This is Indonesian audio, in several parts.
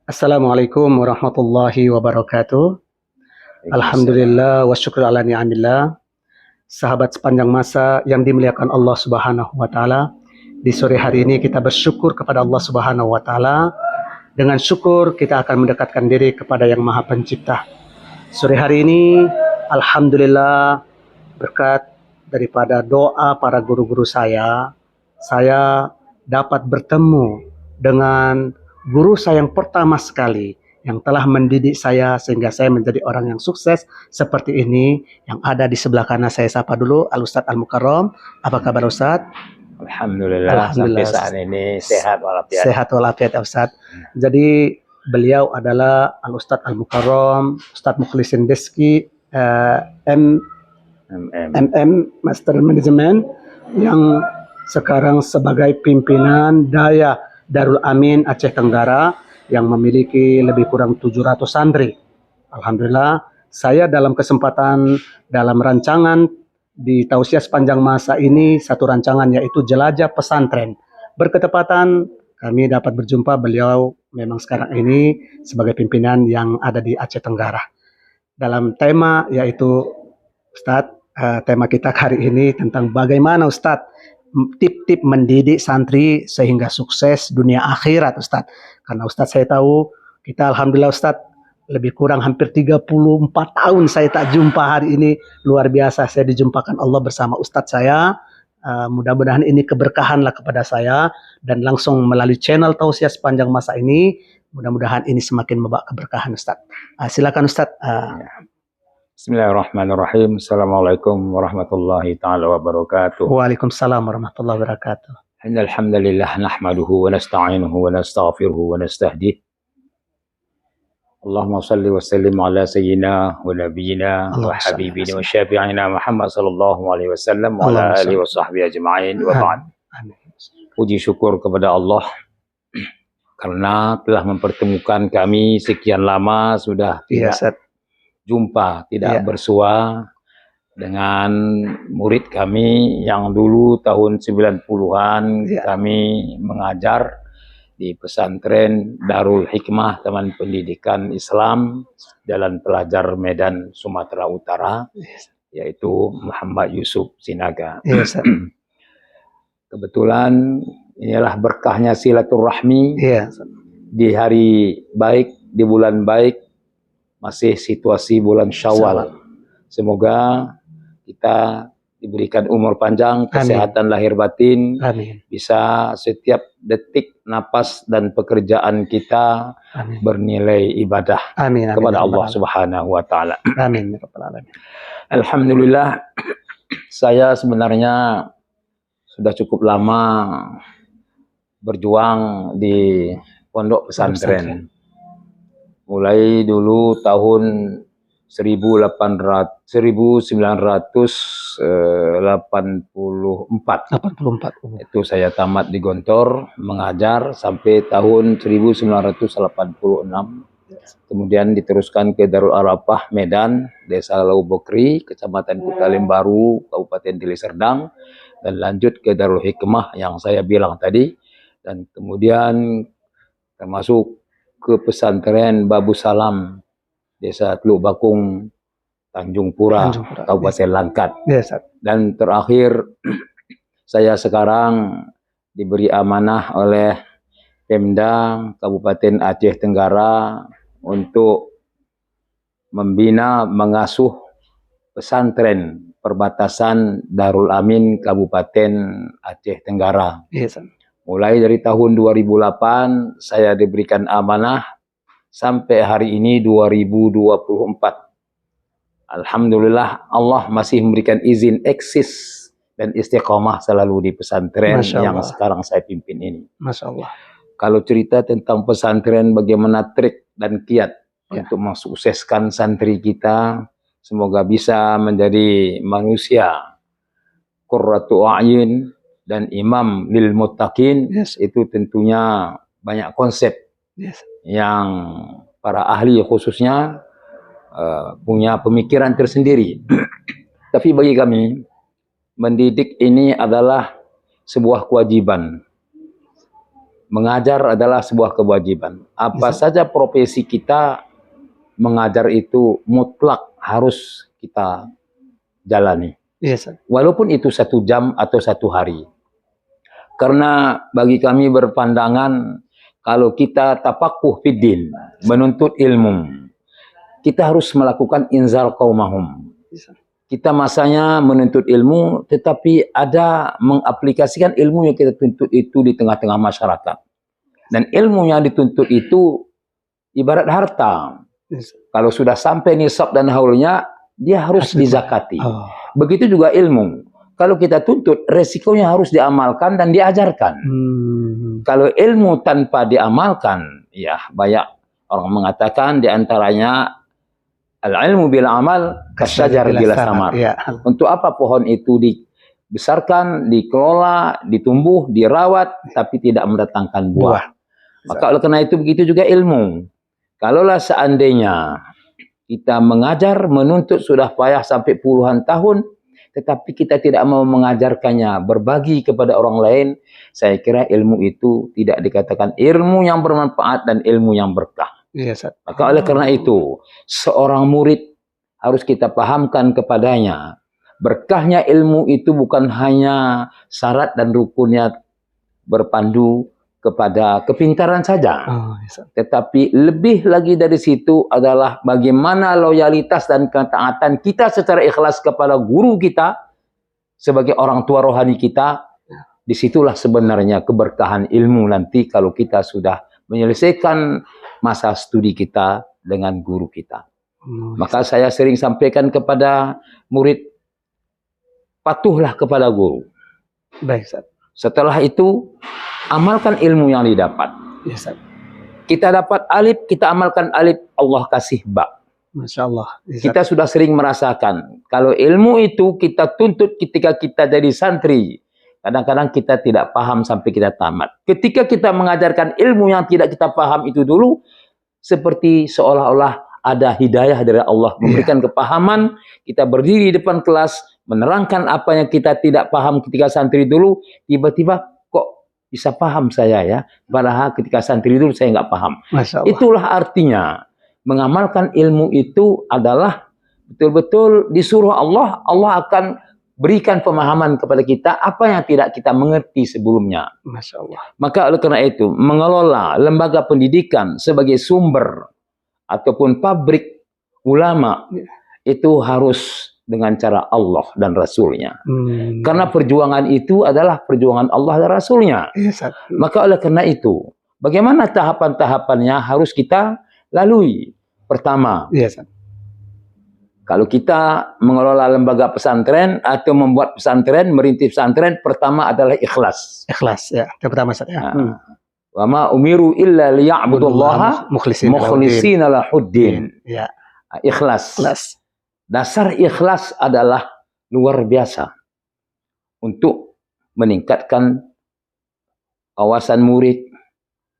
Assalamualaikum warahmatullahi wabarakatuh. Waalaikumsalam. Alhamdulillah wa syukur ala ni'amillah. Sahabat sepanjang masa yang dimuliakan Allah Subhanahu wa taala. Di sore hari ini kita bersyukur kepada Allah Subhanahu wa taala. Dengan syukur kita akan mendekatkan diri kepada Yang Maha Pencipta. Sore hari ini alhamdulillah berkat daripada doa para guru-guru saya dapat bertemu dengan guru saya yang pertama sekali yang telah mendidik saya sehingga saya menjadi orang yang sukses seperti ini. Yang ada di sebelah kanan saya sapa dulu Al-Ustadz Al-Mukarram. Apa kabar Ustadz? Alhamdulillah, sampai saat ini sehat walafiat. Sehat walafiat Ustadz. Jadi beliau adalah Al-Ustadz Al-Mukarram, Ustadz Mukhlisin Deski, MM Master Management, yang sekarang sebagai pimpinan Daya Darul Amin Aceh Tenggara yang memiliki lebih kurang 700 santri. Alhamdulillah, saya dalam kesempatan dalam rancangan di tausiah sepanjang masa ini, satu rancangan yaitu Jelajah Pesantren. Berketepatan kami dapat berjumpa beliau memang sekarang ini sebagai pimpinan yang ada di Aceh Tenggara. Dalam tema yaitu Ustadz, tema kita hari ini tentang bagaimana Ustadz tip-tip mendidik santri sehingga sukses dunia akhirat Ustadz. Karena Ustadz saya tahu kita alhamdulillah Ustadz lebih kurang hampir 34 tahun saya tak jumpa, hari ini luar biasa saya dijumpakan Allah bersama Ustadz saya. Mudah-mudahan ini keberkahanlah kepada saya dan langsung melalui channel tausiah sepanjang masa ini mudah-mudahan ini semakin membawa keberkahan Ustadz. Silakan Ustadz. Bismillahirrahmanirrahim. Assalamualaikum warahmatullahi ta'ala wabarakatuh. Waalaikumsalam warahmatullahi wabarakatuh. Innal hamdalillah nahmaduhu wa nasta'inuhu wa nastaghfiruhu wa nastahdih. Allahumma salli wa sallim ala sayyidina wa nabiyyina wa habibina wa syafi'ina Muhammad sallallahu alaihi wasallam wa ala alihi wa sahbihi ajma'in wa ba'd. Puji syukur kepada Allah karena telah mempertemukan kami sekian lama sudah tidak jumpa, tidak bersua dengan murid kami yang dulu tahun 90-an kami mengajar di pesantren Darul Hikmah Taman Pendidikan Islam Jalan Pelajar Medan Sumatera Utara, yaitu Muhammad Yusuf Sinaga. Kebetulan inilah berkahnya silaturahmi di hari baik, di bulan baik, masih situasi bulan Syawal. Semoga kita diberikan umur panjang, kesehatan lahir batin, bisa setiap detik napas dan pekerjaan kita bernilai ibadah kepada Allah Subhanahu wa taala. Amin. Alhamdulillah, saya sebenarnya sudah cukup lama berjuang di pondok pesantren. Mulai dulu tahun 1984. Itu saya tamat di Gontor mengajar sampai tahun 1986. Kemudian diteruskan ke Darul Arafah Medan, Desa Lau Bokri, Kecamatan Kutalim Baru, Kabupaten Deli Serdang, dan lanjut ke Darul Hikmah yang saya bilang tadi, dan kemudian termasuk ke pesantren Babu Salam, Desa Teluk Bakung, Tanjung Pura, Kabupaten Langkat. Dan terakhir saya sekarang diberi amanah oleh Pemda Kabupaten Aceh Tenggara untuk membina, mengasuh pesantren perbatasan Darul Amin Kabupaten Aceh Tenggara. Mulai dari tahun 2008 saya diberikan amanah sampai hari ini 2024. Alhamdulillah Allah masih memberikan izin eksis dan istiqomah selalu di pesantren yang sekarang saya pimpin ini. Masya Allah. Kalau cerita tentang pesantren bagaimana trik dan kiat untuk mensukseskan santri kita, semoga bisa menjadi manusia qurratu a'yun dan imam lil muttaqin, itu tentunya banyak konsep yang para ahli khususnya punya pemikiran tersendiri. Tapi bagi kami, mendidik ini adalah sebuah kewajiban. mengajar adalah sebuah kewajiban. Apa Yes, saja profesi kita, mengajar itu mutlak harus kita jalani. yes, Walaupun itu 1 jam atau 1 hari. Karena bagi kami berpandangan, kalau kita tafakuh fiddin, menuntut ilmu, kita harus melakukan inzal qaumahum. Kita masanya menuntut ilmu, tetapi ada mengaplikasikan ilmu yang kita tuntut itu di tengah-tengah masyarakat. Dan ilmu yang dituntut itu ibarat harta. yes. Kalau sudah sampai nisab dan haulnya, dia harus dizakati. Oh. Begitu juga ilmu. Kalau kita tuntut, resikonya harus diamalkan dan diajarkan. Kalau ilmu tanpa diamalkan, ya banyak orang mengatakan diantaranya al-ilmu bil amal kasyajar bila samar. Ya. Untuk apa pohon itu dibesarkan, dikelola, ditumbuh, dirawat, tapi tidak mendatangkan buah. Maka oleh karena itu begitu juga ilmu. Kalaulah seandainya kita mengajar, menuntut sudah payah sampai puluhan tahun, tetapi kita tidak mau mengajarkannya, berbagi kepada orang lain, saya kira ilmu itu tidak dikatakan ilmu yang bermanfaat dan ilmu yang berkah. Yes, Maka oleh karena itu, seorang murid harus kita pahamkan kepadanya, berkahnya ilmu itu bukan hanya syarat dan rukunnya berpandu kepada kepintaran saja. Tetapi lebih lagi dari situ adalah bagaimana loyalitas dan ketaatan kita secara ikhlas kepada guru kita sebagai orang tua rohani kita. Disitulah sebenarnya keberkahan ilmu nanti kalau kita sudah menyelesaikan masa studi kita dengan guru kita. Maka saya sering sampaikan kepada murid, patuhlah kepada guru. Baik, Ustaz. Setelah itu, amalkan ilmu yang didapat. Yes, kita dapat alif, kita amalkan alif, Allah kasih ba. Masya Allah. Yes, kita sudah sering merasakan, kalau ilmu itu kita tuntut ketika kita jadi santri, kadang-kadang kita tidak paham sampai kita tamat. Ketika kita mengajarkan ilmu yang tidak kita paham itu dulu, seperti seolah-olah ada hidayah dari Allah, memberikan kepahaman, kita berdiri di depan kelas, menerangkan apa yang kita tidak paham ketika santri dulu, tiba-tiba kok bisa paham saya ya, padahal ketika santri dulu saya nggak paham. Itulah artinya, mengamalkan ilmu itu adalah betul-betul disuruh Allah, Allah akan berikan pemahaman kepada kita apa yang tidak kita mengerti sebelumnya. Masya Allah. Maka oleh karena itu, mengelola lembaga pendidikan sebagai sumber ataupun pabrik ulama, itu harus dengan cara Allah dan Rasulnya. Karena perjuangan itu adalah perjuangan Allah dan Rasulnya. Yes, maka oleh karena itu, bagaimana tahapan-tahapannya harus kita lalui. Pertama, yes, kalau kita mengelola lembaga pesantren atau membuat pesantren, merintis pesantren, pertama adalah ikhlas. Ikhlas, ya. Yang pertama, Ustaz, ya. Wa ma umiru illa liya'budullaha mukhlishina lahuddin. Ya. Ikhlas. Ikhlas. Dasar ikhlas adalah luar biasa untuk meningkatkan kawasan murid,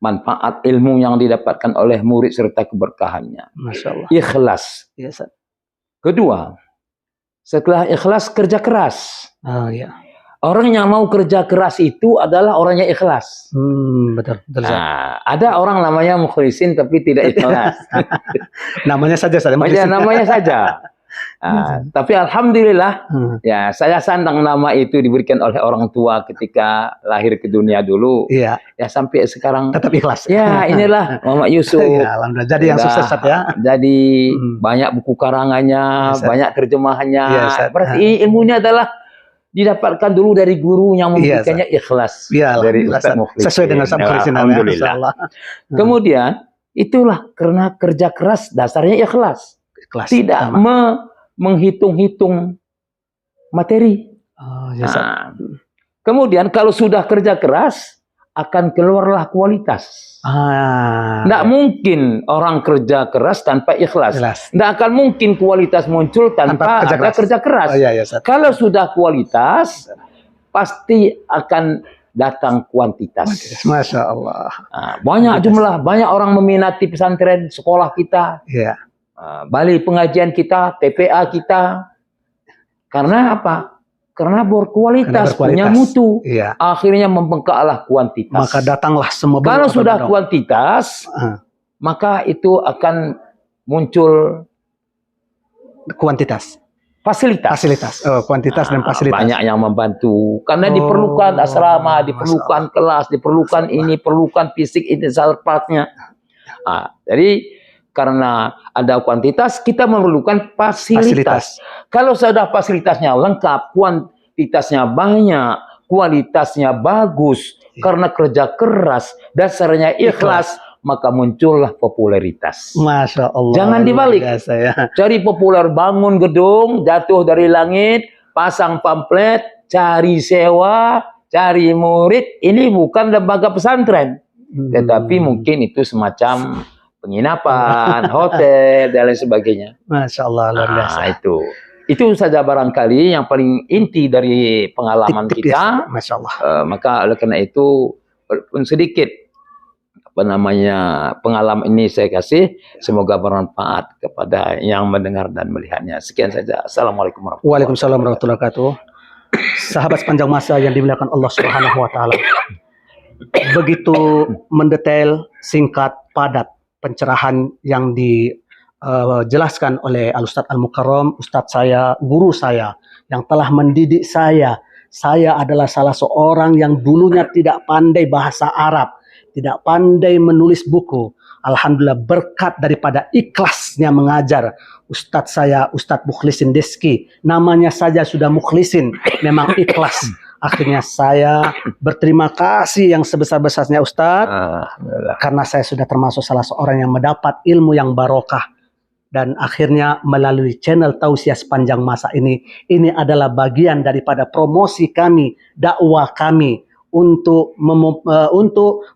manfaat ilmu yang didapatkan oleh murid serta keberkahannya. Masya Allah. Ikhlas. Yes, Kedua, setelah ikhlas, kerja keras. Oh, ya. Orang yang mau kerja keras itu adalah orang yang ikhlas. Betul. Nah, ada orang namanya mukhlisin tapi tidak ikhlas. Namanya saja. Namanya saja. Tapi alhamdulillah, ya saya sandang nama itu diberikan oleh orang tua ketika lahir ke dunia dulu. Iya. Ya sampai sekarang tetap ikhlas. Ya inilah Muhammad Yusuf. Ya, alhamdulillah. Jadi yang sukses, ya. Jadi banyak buku karangannya, banyak terjemahannya. Ya, berarti ilmunya adalah didapatkan dulu dari guru yang memberikannya ikhlas. Ya, dari Ustaz Mukhlisin. Sesuai dengan Ustaz Mukhlisin. Alhamdulillah. Kemudian itulah karena kerja keras dasarnya ikhlas. Tidak menghitung-hitung materi. Kemudian kalau sudah kerja keras, akan keluarlah kualitas. Tidak mungkin orang kerja keras tanpa ikhlas. Tidak akan mungkin kualitas muncul tanpa kerja keras. Kalau sudah kualitas, pasti akan datang kuantitas. Masya Allah. Banyak jumlah, banyak orang meminati pesantren sekolah kita. Balai pengajian kita, TPA kita. Karena apa? Karena berkualitas, punya berkualitas. mutu. Iya. Akhirnya membengkaklah kuantitas. Maka datanglah semua bentuk Kalau sudah abang-abang. kuantitas, Ah, maka itu akan muncul kuantitas, fasilitas. fasilitas, kuantitas dan fasilitas. Banyak yang membantu. Karena Oh, diperlukan asrama, Masya diperlukan kelas, diperlukan ini, perlukan fisik, ini, partnya. Jadi karena ada kuantitas, kita memerlukan fasilitas. Kalau sudah fasilitasnya lengkap, kuantitasnya banyak, kualitasnya bagus, karena kerja keras, dasarnya ikhlas, maka muncullah popularitas. Masya Allah. Jangan dibalik. Biasa, ya. Cari populer, bangun gedung, jatuh dari langit, pasang pamflet, cari sewa, cari murid. Ini bukan lembaga pesantren. Tetapi mungkin itu semacam penginapan, hotel, dan lain sebagainya. Masya Allah, luar biasa. Itu saja barangkali yang paling inti dari pengalaman Tip-tip kita. ya, Masya Allah. Maka oleh karena itu, sedikit pengalaman ini saya kasih. Semoga bermanfaat kepada yang mendengar dan melihatnya. Sekian saja. Assalamualaikum warahmatullahi wabarakatuh. Waalaikumsalam warahmatullahi wabarakatuh. Sahabat sepanjang masa yang dimuliakan Allah Subhanahu wa taala. Begitu mendetail, singkat, padat pencerahan yang dijelaskan oleh Al-Ustadz Al-Mukarram, Ustadz saya, guru saya, yang telah mendidik saya. Saya adalah salah seorang yang dulunya tidak pandai bahasa Arab, tidak pandai menulis buku. Alhamdulillah berkat daripada ikhlasnya mengajar Ustadz saya, Ustadz Mukhlisin Deski. Namanya saja sudah Mukhlisin, memang ikhlas. Akhirnya saya berterima kasih yang sebesar-besarnya Ustadz, karena saya sudah termasuk salah seorang yang mendapat ilmu yang barokah. Dan akhirnya melalui channel Tausiah Sepanjang Masa ini adalah bagian daripada promosi kami, dakwah kami untuk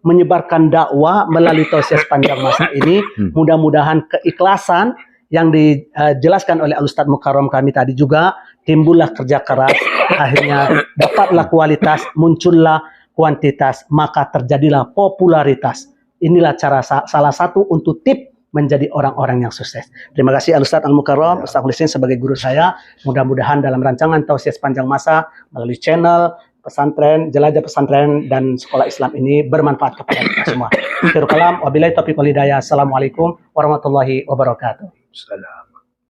menyebarkan dakwah melalui Tausiah Sepanjang Masa ini. Mudah-mudahan keikhlasan yang dijelaskan oleh Al-Ustadz Mukarram kami tadi juga, timbullah kerja keras, akhirnya dapatlah kualitas, muncullah kuantitas, maka terjadilah popularitas. Inilah cara salah satu untuk tip menjadi orang-orang yang sukses. Terima kasih Al-Ustadz Al-Mukarram, Ustadz Mukhlisin sebagai guru saya. Mudah-mudahan dalam rancangan Tausiah Sepanjang Masa melalui channel pesantren, jelajah pesantren dan sekolah Islam ini bermanfaat kepada kita semua. Akhirul kalam, wabillahi taufiq wal hidayah. Assalamualaikum warahmatullahi wabarakatuh. Salam.